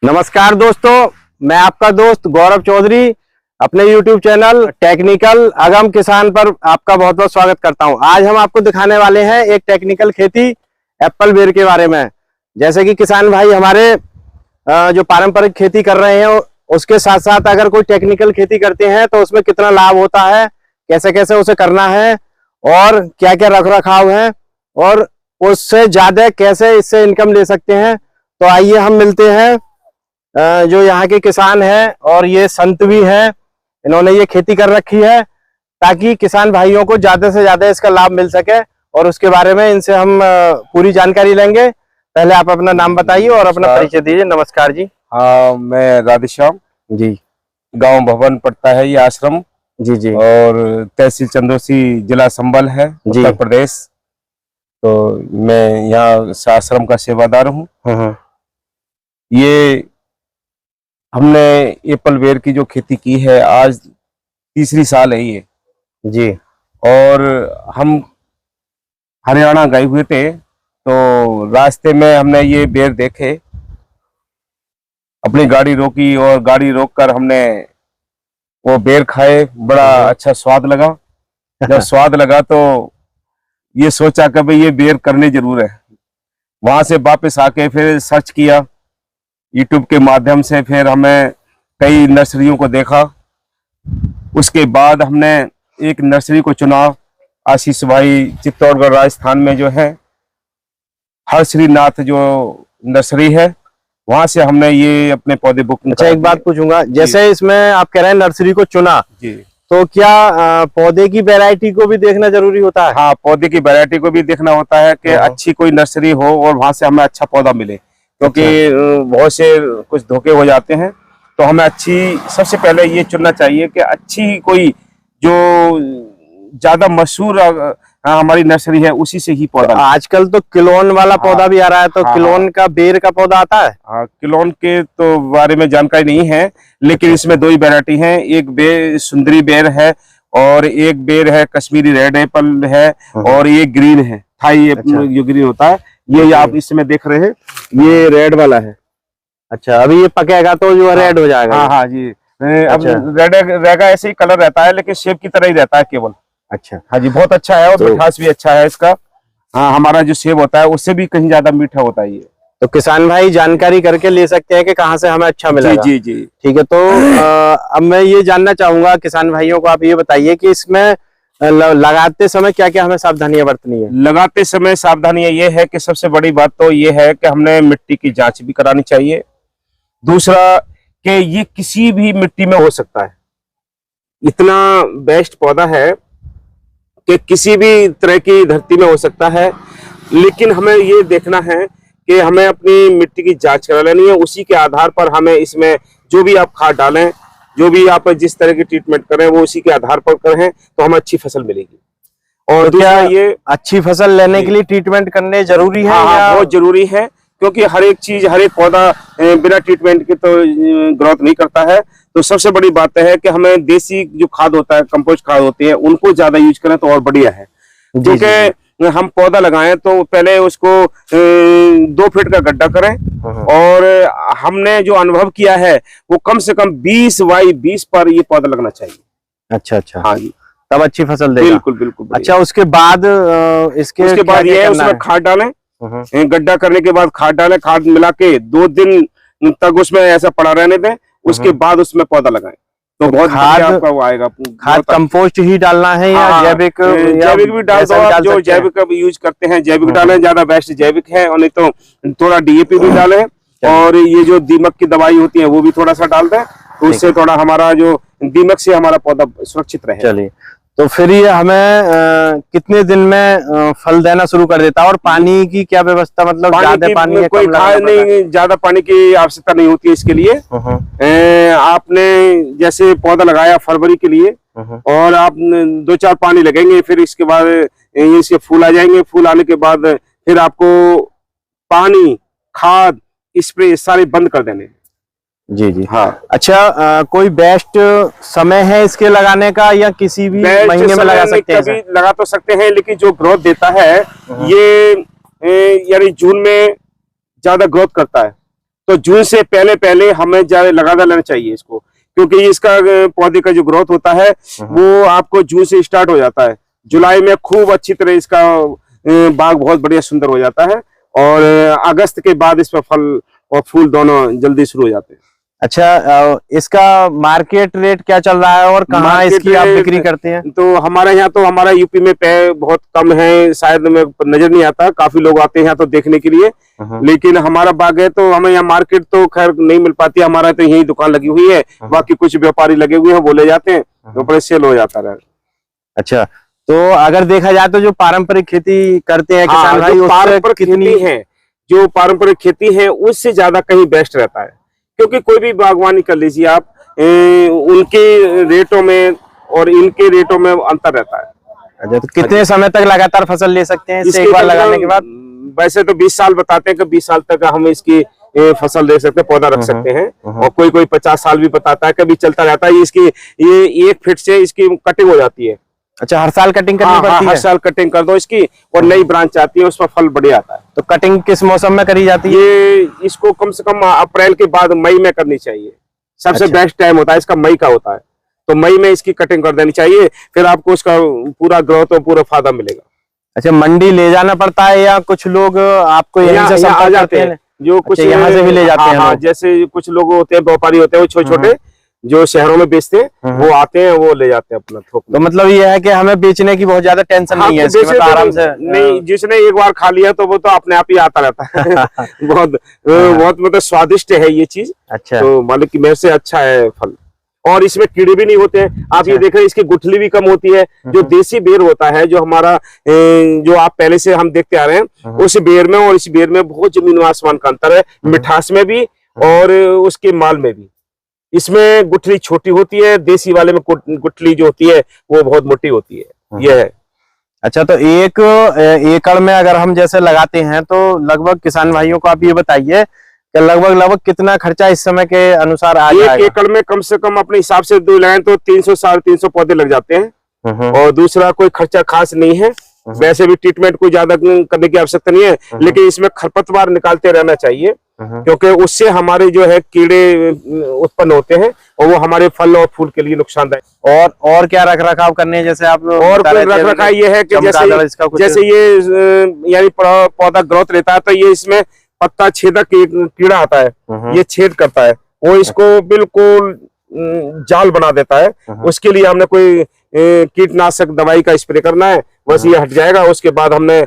नमस्कार दोस्तों, मैं आपका दोस्त गौरव चौधरी अपने YouTube चैनल टेक्निकल अगम किसान पर आपका बहुत बहुत स्वागत करता हूं। आज हम आपको दिखाने वाले हैं एक टेक्निकल खेती एप्पल बेर के बारे में। जैसे कि किसान भाई हमारे जो पारंपरिक खेती कर रहे हैं उसके साथ साथ अगर कोई टेक्निकल खेती करते हैं तो उसमें कितना लाभ होता है, कैसे कैसे उसे करना है और क्या क्या रख रखाव है और उससे ज्यादा कैसे इससे इनकम ले सकते हैं। तो आइए हम मिलते हैं जो यहाँ के किसान हैं और ये संत भी हैं, इन्होंने ये खेती कर रखी है ताकि किसान भाइयों को ज्यादा से ज्यादा इसका लाभ मिल सके और उसके बारे में इनसे हम पूरी जानकारी लेंगे। पहले आप अपना नाम बताइए और अपना परिचय दीजिए। नमस्कार जी। हाँ, मैं राधेश्याम जी। गांव भवन पड़ता है ये आश्रम जी जी। और तहसील चंदौसी जिला संबल है उत्तर प्रदेश। तो मैं यहाँ से आश्रम का सेवादार हूँ। ये हमने एप्पल बेर की जो खेती की है आज तीसरी साल है ये जी। और हम हरियाणा गए हुए थे तो रास्ते में हमने ये बेर देखे, अपनी गाड़ी रोकी और गाड़ी रोककर हमने वो बेर खाए। बड़ा अच्छा स्वाद लगा। जब स्वाद लगा तो ये सोचा कि भाई ये बेर करने जरूर है। वहां से वापस आके फिर सर्च किया यूट्यूब के माध्यम से, फिर हमें कई नर्सरियों को देखा। उसके बाद हमने एक नर्सरी को चुना, आशीष भाई चित्तौड़गढ़ राजस्थान में जो है हरश्रीनाथ जो नर्सरी है, वहां से हमने ये अपने पौधे बुक। अच्छा, एक बात पूछूंगा, जैसे इसमें आप कह रहे हैं नर्सरी को चुना जी, तो क्या पौधे की वैरायटी को भी देखना जरूरी होता है? हाँ, पौधे की वैरायटी को भी देखना होता है कि अच्छी कोई नर्सरी हो और वहां से हमें अच्छा पौधा मिले, क्योंकि बहुत से कुछ धोखे हो जाते हैं। तो हमें अच्छी, सबसे पहले ये चुनना चाहिए कि अच्छी कोई जो ज्यादा मशहूर हमारी नर्सरी है उसी से ही पौधा। तो आजकल तो किलोन वाला पौधा भी आ रहा है, तो किलोन का बेर का पौधा आता है? हाँ, किलोन के तो बारे में जानकारी नहीं है, लेकिन इसमें दो ही वैरायटी है। एक बेर सुंदरी बेर है और एक बेर है कश्मीरी रेड एप्पल है और ये ग्रीन है, थाई जो ग्रीन होता है। ये आप इसमें देख रहे हैं, ये रेड वाला है। अच्छा, अभी ये पकेगा तो जो रेड हो जाएगा। हाँ हाँ जी। अब रेड रहेगा, ऐसे ही कलर रहता है लेकिन शेप की तरह ही रहता है केवल। अच्छा, हाँ जी, बहुत अच्छा है और मिठास भी अच्छा है इसका। हाँ, हमारा जो सेब होता है उससे भी कहीं ज्यादा मीठा होता है ये। तो किसान भाई जानकारी करके ले सकते हैं कि कहाँ से हमें अच्छा मिलेगा। जी जी जी, ठीक है। तो अब मैं ये जानना चाहूंगा किसान भाइयों को, आप ये बताइए कि इसमें लगाते समय क्या क्या हमें सावधानियां बरतनी है? लगाते समय सावधानियां ये है कि सबसे बड़ी बात तो ये है कि हमने मिट्टी की जांच भी करानी चाहिए। दूसरा कि ये किसी भी मिट्टी में हो सकता है, इतना बेस्ट पौधा है कि किसी भी तरह की धरती में हो सकता है। लेकिन हमें ये देखना है कि हमें अपनी मिट्टी की जांच करा लेनी है। उसी के आधार पर हमें इसमें जो भी आप खाद डालें, जो भी आप जिस तरह की ट्रीटमेंट करें, वो उसी के आधार पर करें तो हमें अच्छी फसल मिलेगी। और तो क्या ये अच्छी फसल लेने के लिए ट्रीटमेंट करने जरूरी है? हाँ, बहुत जरूरी है, क्योंकि हर एक चीज, हर एक पौधा बिना ट्रीटमेंट के तो ग्रोथ नहीं करता है। तो सबसे बड़ी बात है कि हमें देसी जो खाद होता है, कंपोस्ट खाद होती है, उनको ज्यादा यूज करें तो और बढ़िया है। क्योंकि हम पौधा लगाएं तो पहले उसको 2 फीट का गड्ढा करें और हमने जो अनुभव किया है वो कम से कम 20 बाई 20 पर ये पौधा लगना चाहिए। अच्छा अच्छा, हाँ जी, तब अच्छी फसल देगा। बिल्कुल बिल्कुल। अच्छा, उसके बाद उसके बाद ये है उसमें खाद डालें। गड्ढा करने के बाद खाद डालें, खाद मिला के 2 दिन तक उसमें ऐसा पड़ा रहने दें। उसके बाद उसमें पौधा लगाएं तो बहुत खाद आपका वो आएगा। खाद कंपोस्ट ही डालना है या जैविक? जैविक भी डाल दो आप, जो जैविक का यूज करते हैं जैविक डालें, ज्यादा बेस्ट जैविक है। और नहीं तो थोड़ा DAP भी डालें और ये जो दीमक की दवाई होती है वो भी थोड़ा सा डाल दें, तो उससे थोड़ा हमारा जो दीमक से हमारा पौधा सुरक्षित रहे। चलिए, तो फिर ये हमें कितने दिन में फल देना शुरू कर देता है और पानी की क्या व्यवस्था, मतलब ज्यादा पानी कोई खाद नहीं, ज्यादा पानी की आवश्यकता नहीं होती है इसके लिए। आपने जैसे पौधा लगाया फरवरी के लिए और आप 2-4 पानी लगेंगे, फिर इसके बाद इसके फूल आ जाएंगे। फूल आने के बाद फिर आपको पानी, खाद, स्प्रे सारे बंद कर देने। जी जी, हाँ। अच्छा, कोई बेस्ट समय है इसके लगाने का या किसी भी महीने में लगा सकते हैं? कभी लगा तो सकते हैं, लेकिन जो ग्रोथ देता है ये यानी जून में ज्यादा ग्रोथ करता है। तो जून से पहले पहले हमें लगा लेना चाहिए इसको, क्योंकि इसका पौधे का जो ग्रोथ होता है वो आपको जून से स्टार्ट हो जाता है। जुलाई में खूब अच्छी तरह इसका बाग बहुत बढ़िया सुंदर हो जाता है, और अगस्त के बाद इस पर फल और फूल दोनों जल्दी शुरू हो जाते हैं। अच्छा, इसका मार्केट रेट क्या चल रहा है और कहाँ इसकी आप बिक्री करते हैं? तो हमारे यहाँ तो हमारा यूपी में पे बहुत कम है, शायद में नजर नहीं आता। काफी लोग आते हैं यहाँ तो देखने के लिए, लेकिन हमारा बाग है तो हमें यहाँ मार्केट तो खैर नहीं मिल पाती। हमारा तो यही दुकान लगी हुई है, बाकी कुछ व्यापारी लगे हुए हैं, वो ले जाते हैं तो बड़े सेल हो जाता है। अच्छा, तो अगर देखा जाए तो जो पारंपरिक खेती करते हैं किसान भाई, जो पारंपरिक खेती है उससे ज्यादा कहीं बेस्ट रहता है, क्योंकि कोई भी बागवानी कर लीजिए आप, उनके रेटों में और इनके रेटों में अंतर रहता है। अच्छा, तो कितने समय तक लगातार फसल ले सकते हैं इससे एक बार लगाने के बाद? वैसे तो 20 साल बताते हैं कि 20 साल तक हम इसकी फसल ले सकते हैं, पौधा रख सकते हैं, और कोई 50 साल भी बताता है, कभी चलता रहता है। ये 1 फीट से इसकी कटिंग हो जाती है। अच्छा, हर साल कटिंग करनी पड़ती है? हर साल कटिंग कर दो इसकी, और नई ब्रांच आती है, उसमें फल बढ़िया आता है। तो कटिंग किस मौसम में करी जाती है? ये इसको कम से कम अप्रैल के बाद मई में करनी चाहिए। सबसे बेस्ट टाइम होता है इसका मई का होता है, तो मई में इसकी कटिंग कर देनी चाहिए, फिर आपको उसका पूरा ग्रोथ और पूरा फायदा मिलेगा। अच्छा, मंडी ले जाना पड़ता है या कुछ लोग आपको यहीं से आ जाते हैं? जो कुछ यहाँ से भी ले जाते हैं? जैसे कुछ लोग होते हैं, व्यापारी होते हैं, वो छोटे छोटे जो शहरों में बेचते हैं, वो आते हैं, वो ले जाते हैं अपना थोक। तो मतलब ये है कि हमें बेचने की बहुत ज्यादा टेंशन नहीं है, मतलब आराम से नहीं, जिसने एक बार खा लिया तो वो तो अपने आप ही आता रहता है। बहुत मतलब स्वादिष्ट है ये चीज। अच्छा, तो मालिक की मेहर से अच्छा है फल, और इसमें कीड़े भी नहीं होते हैं। आप ये देख रहे हैं, इसकी गुठली भी कम होती है। जो देसी बेर होता है, जो हमारा जो आप पहले से हम देखते आ रहे हैं, उस बेर में और इस बेर में बहुत जमीन आसमान का अंतर है, मिठास में भी और उसके माल में भी। इसमें गुठली छोटी होती है, देसी वाले में गुठली जो होती है वो बहुत मोटी होती है। ये है। अच्छा, तो 1 एकड़ में अगर हम जैसे लगाते हैं तो लगभग किसान भाइयों को आप ये बताइए कि लगभग कितना खर्चा इस समय के अनुसार आ जाएगा? 1 एकड़ में कम से कम अपने हिसाब से दो लगाएं तो 300-350 पौधे लग जाते हैं, और दूसरा कोई खर्चा खास नहीं है। वैसे भी ट्रीटमेंट कोई ज्यादा करने की आवश्यकता नहीं है, लेकिन इसमें खरपतवार निकालते रहना चाहिए, क्योंकि उससे हमारे जो है कीड़े उत्पन्न होते हैं, और वो हमारे फल और फूल के लिए नुकसानदायक। और क्या रख रखाव करने, जैसे आप और कोई रख रखाव ये है कि जैसे ये यानी पौधा ग्रोथ लेता है, तो ये इसमें पत्ता छेदक एक कीड़ा आता है, ये छेद करता है, वो इसको बिल्कुल जाल बना देता है। उसके लिए हमने कोई कीटनाशक दवाई का स्प्रे करना है, बस ये हट जाएगा। उसके बाद हमने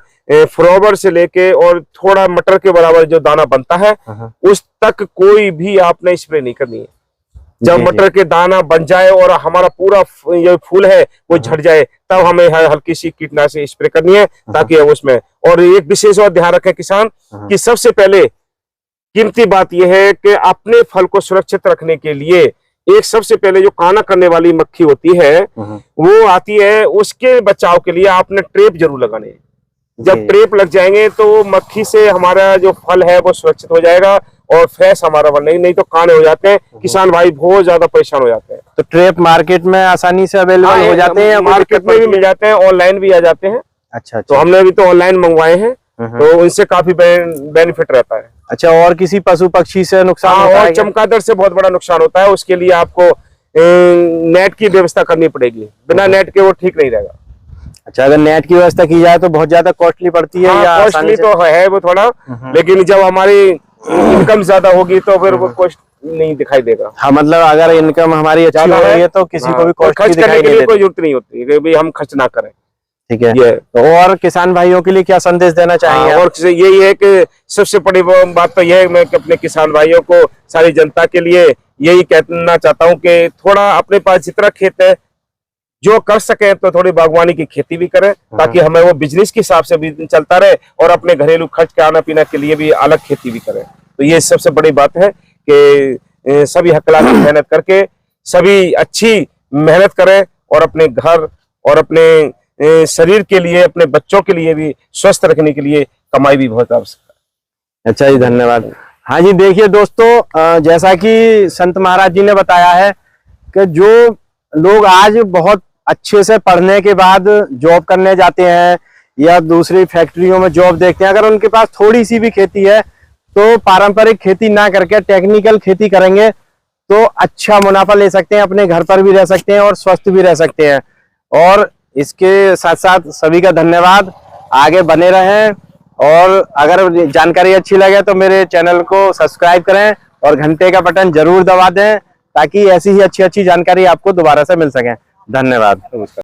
फ्रोबर से लेके और थोड़ा मटर के बराबर जो दाना बनता है उस तक कोई भी आपने स्प्रे नहीं करनी है। जब मटर के दाना बन जाए और हमारा पूरा जो फूल है वो झड़ जाए, तब हमें हल्की सी कीटनाशक स्प्रे करनी है, ताकि उसमें। और एक विशेष और ध्यान रखें किसान कि सबसे पहले कीमती बात यह है कि अपने फल को सुरक्षित रखने के लिए एक सबसे पहले जो काना करने वाली मक्खी होती है वो आती है, उसके बचाव के लिए आपने ट्रेप जरूर लगाने हैं। जब ट्रेप लग जाएंगे तो मक्खी से हमारा जो फल है वो सुरक्षित हो जाएगा, और फ्रेश हमारा फल नहीं तो काने हो जाते हैं। किसान भाई बहुत ज्यादा परेशान हो जाते हैं। तो ट्रेप मार्केट में आसानी से अवेलेबल हो जाते हैं? मार्केट में भी मिल जाते हैं, ऑनलाइन भी आ जाते हैं। अच्छा, तो हमने अभी तो ऑनलाइन मंगवाए हैं, तो उनसे काफी बेनिफिट रहता है। अच्छा, और किसी पशु पक्षी से नुकसान होता है? और चमगादड़ से बहुत बड़ा नुकसान होता है, उसके लिए आपको नेट की व्यवस्था करनी पड़ेगी, बिना नेट के वो ठीक नहीं रहेगा। अच्छा, अगर नेट की व्यवस्था की जाए तो बहुत ज्यादा कॉस्टली पड़ती है? या कॉस्टली तो है वो थोड़ा, लेकिन जब हमारी इनकम ज्यादा होगी तो फिर वो कॉस्ट नहीं दिखाई देगा। हाँ, मतलब अगर इनकम हमारी अच्छी हो रही है तो किसी को भी खर्च करने के लिए कोई जरूरत नहीं होती कि भाई हम खर्च ना करें। ठीक है। तो और किसान भाइयों के लिए क्या संदेश देना चाहेंगे? और यही है कि सबसे बड़ी बात तो यह है, मैं अपने किसान भाइयों को, सारी जनता के लिए यही कहना चाहता हूँ कि थोड़ा अपने पास जितना खेत है जो कर सके तो थोड़ी बागवानी की खेती भी करें, ताकि हमें वो बिजनेस के हिसाब से भी चलता रहे, और अपने घरेलू खर्च खाना पीना के लिए भी अलग खेती भी करें। तो ये सबसे बड़ी बात है कि सभी हकलाक मेहनत करके सभी अच्छी मेहनत करें, और अपने घर और अपने शरीर के लिए, अपने बच्चों के लिए भी स्वस्थ रखने के लिए कमाई भी बहुत आवश्यक है। अच्छा जी, धन्यवाद। हाँ जी, देखिए दोस्तों, जैसा कि संत महाराज जी ने बताया है कि जो लोग आज बहुत अच्छे से पढ़ने के बाद जॉब करने जाते हैं या दूसरी फैक्ट्रियों में जॉब देखते हैं, अगर उनके पास थोड़ी सी भी खेती है तो पारंपरिक खेती ना करके टेक्निकल खेती करेंगे तो अच्छा मुनाफा ले सकते हैं, अपने घर पर भी रह सकते हैं और स्वस्थ भी रह सकते हैं। और इसके साथ साथ सभी का धन्यवाद, आगे बने रहें। और अगर जानकारी अच्छी लगे तो मेरे चैनल को सब्सक्राइब करें और घंटे का बटन जरूर दबा दें, ताकि ऐसी ही अच्छी अच्छी जानकारी आपको दोबारा से मिल सके। धन्यवाद। नमस्कार।